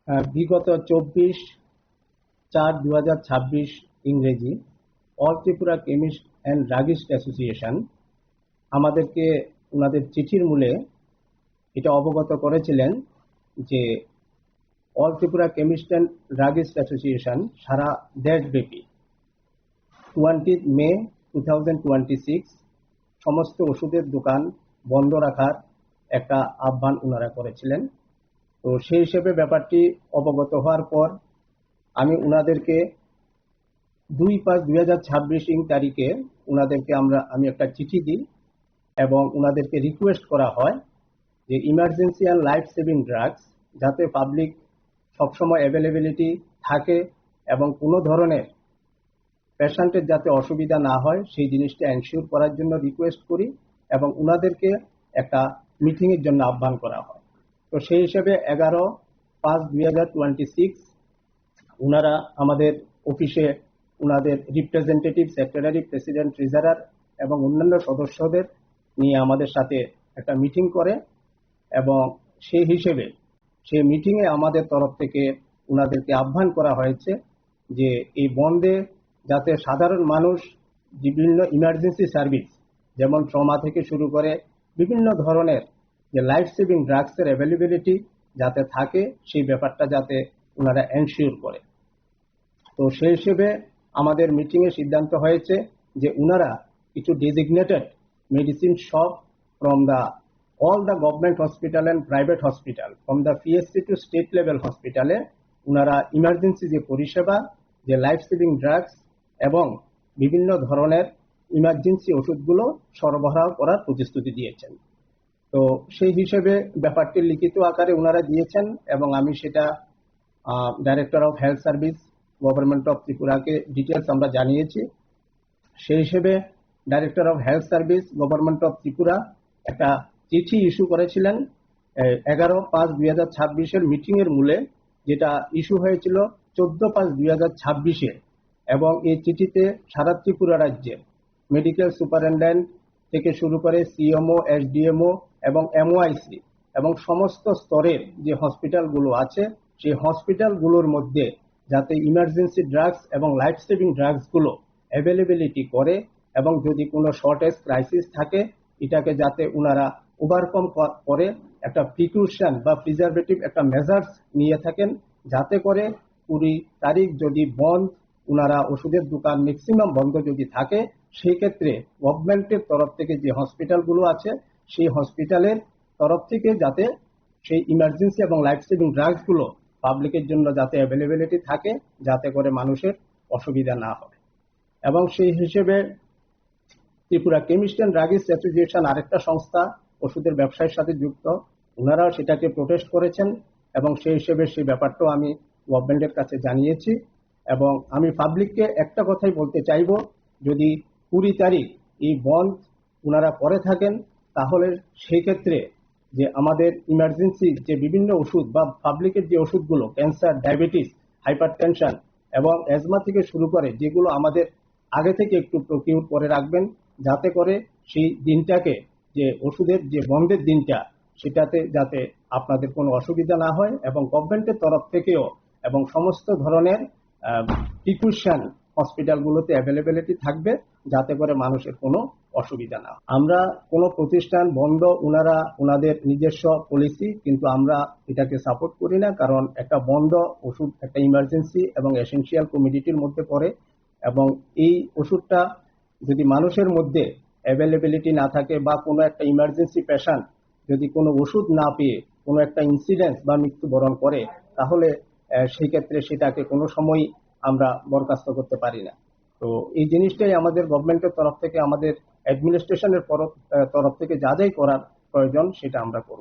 বিগত 24/4/2026 ইংরেজি all Tripura chemist and druggist association আমাদেরকে ওনাদের চিঠির মূলে এটা অবগত করেছিলেন যে all Tripura chemist and druggist association সারা দেশব্যাপী 20 মে 2026 সমস্ত ওষুধের দোকান বন্ধ রাখার একটা আহ্বান ওনারা করেছিলেন। তো সেই হিসেবে ব্যাপারটি অবগত হওয়ার পর আমি ওনাদেরকে 2/5/2026 তারিখে ওনাদেরকে আমি একটা চিঠি দিই এবং ওনাদেরকে রিকোয়েস্ট করা হয় যে emergency and life saving drugs যাতে পাবলিক সবসময় অ্যাভেলেবিলিটি থাকে এবং কোনো ধরনের পেশেন্টের যাতে অসুবিধা না হয় সেই জিনিসটা এনশিওর করার জন্য রিকোয়েস্ট করি এবং ওনাদেরকে একটা মিটিংয়ের জন্য আহ্বান করা হয়। তো সেই হিসেবে 11/5/2026 ওনারা আমাদের অফিসে ওনাদের রিপ্রেজেন্টেটিভ, সেক্রেটারি, প্রেসিডেন্ট, ট্রেজারার এবং অন্যান্য সদস্যদের নিয়ে আমাদের সাথে একটা মিটিং করে এবং সেই হিসেবে সেই মিটিংয়ে আমাদের তরফ থেকে ওনাদেরকে আহ্বান করা হয়েছে যে এই বন্ধে যাতে সাধারণ মানুষ বিভিন্ন ইমার্জেন্সি সার্ভিস যেমন ট্রমা থেকে শুরু করে বিভিন্ন ধরনের যে লাইফ সেভিং ড্রাগসের অ্যাভেলেবিলিটি যাতে থাকে সেই ব্যাপারটা যাতে ওনারা এনশিওর করে। তো সেই হিসেবে আমাদের মিটিংয়ে সিদ্ধান্ত হয়েছে যে ওনারা কিছু designated medicine shop from all the government hospital and private hospital from the PSC to state level hospital ওনারা ইমার্জেন্সি যে পরিষেবা যে লাইফ সেভিং ড্রাগস এবং বিভিন্ন ধরনের ইমার্জেন্সি ওষুধগুলো সরবরাহ করার প্রতিশ্রুতি দিয়েছেন। তো সেই হিসেবে ব্যাপারটি লিখিত আকারে ওনারা দিয়েছেন এবং আমি সেটা director of health service government of ত্রিপুরাকে ডিটেলস আমরা জানিয়েছি। সেই হিসেবে director of health service government of Tripura একটা চিঠি ইস্যু করেছিলেন 11/5/2026 মিটিং এর মূলে, যেটা ইস্যু হয়েছিল 14/5/2026 এবং এই চিঠিতে সারা ত্রিপুরা রাজ্যের মেডিকেল সুপারিনটেন্ডেন্ট থেকে শুরু করে সিএমও, এসডিএমও এবং এমওআইসি এবং সমস্ত স্তরের যে হসপিটালগুলো আছে সেই হসপিটালগুলোর মধ্যে যাতে ইমার্জেন্সি ড্রাগস এবং লাইফ সেভিং ড্রাগসগুলো অ্যাভেলেবিলিটি করে এবং যদি কোনো শর্টেজ ক্রাইসিস থাকে এটাকে যাতে ওনারা ওভারকাম করে একটা প্রিকশন বা প্রিজারভেটিভ একটা মেজার্স নিয়ে থাকেন, যাতে করে 20 তারিখ যদি বন্ধ ওনারা ওষুধের দোকান ম্যাক্সিমাম বন্ধ যদি থাকে সেই ক্ষেত্রে গভর্নমেন্টের তরফ থেকে যে হসপিটালগুলো আছে সেই হসপিটালের তরফ থেকে যাতে সেই ইমার্জেন্সি এবং লাইফ সেভিং ড্রাগসগুলো পাবলিকের জন্য যাতে অ্যাভেলেবিলিটি থাকে, যাতে করে মানুষের অসুবিধা না হয়। এবং সেই হিসেবে Tripura chemist and druggist association আরেকটা সংস্থা ওষুধের ব্যবসায়ের সাথে যুক্ত, ওনারাও সেটাকে প্রোটেস্ট করেছেন এবং সেই হিসেবে সেই ব্যাপারটাও আমি গভর্নমেন্টের কাছে জানিয়েছি। এবং আমি পাবলিককে একটা কথাই বলতে চাইব, যদি 20 তারিখ এই বন্ধ ওনারা করে থাকেন তাহলে সেই ক্ষেত্রে যে আমাদের ইমার্জেন্সি যে বিভিন্ন ওষুধ বা পাবলিকের যে ওষুধগুলো ক্যান্সার, ডায়াবেটিস, হাইপারটেনশন এবং অ্যাজমা থেকে শুরু করে যেগুলো আমাদের আগে থেকে একটু প্রকিউর করে রাখবেন, যাতে করে সেই দিনটাকে যে ওষুধের যে বন্ধের দিনটা সেটাতে যাতে আপনাদের কোনো অসুবিধা না হয় এবং গভর্নমেন্টের তরফ থেকেও এবং সমস্ত ধরনের প্রিকশন হসপিটালগুলোতে অ্যাভেলেবিলিটি থাকবে, যাতে করে মানুষের কোনো অসুবিধা না। আমরা কোনো প্রতিষ্ঠান বন্ধ ওনারা ওনাদের নিজস্ব পলিসি, কিন্তু আমরা এটাকে সাপোর্ট করি না, কারণ একটা বন্ধ ওষুধ একটা ইমার্জেন্সি এবং এসেনশিয়াল কমোডিটির মধ্যে পড়ে এবং এই ওষুধটা যদি মানুষের মধ্যে অ্যাভেলেবিলিটি না থাকে বা কোনো একটা ইমার্জেন্সি পেশেন্ট যদি কোনো ওষুধ না পেয়ে কোনো একটা ইনসিডেন্স বা মৃত্যুবরণ করে তাহলে সেই ক্ষেত্রে সেটাকে কোনো সময় আমরা বরখাস্ত করতে পারি না। তো এই জিনিসটাই আমাদের গভর্নমেন্টের তরফ থেকে আমাদের অ্যাডমিনিস্ট্রেশনের তরফ থেকে যা যাই করার প্রয়োজন সেটা আমরা করব।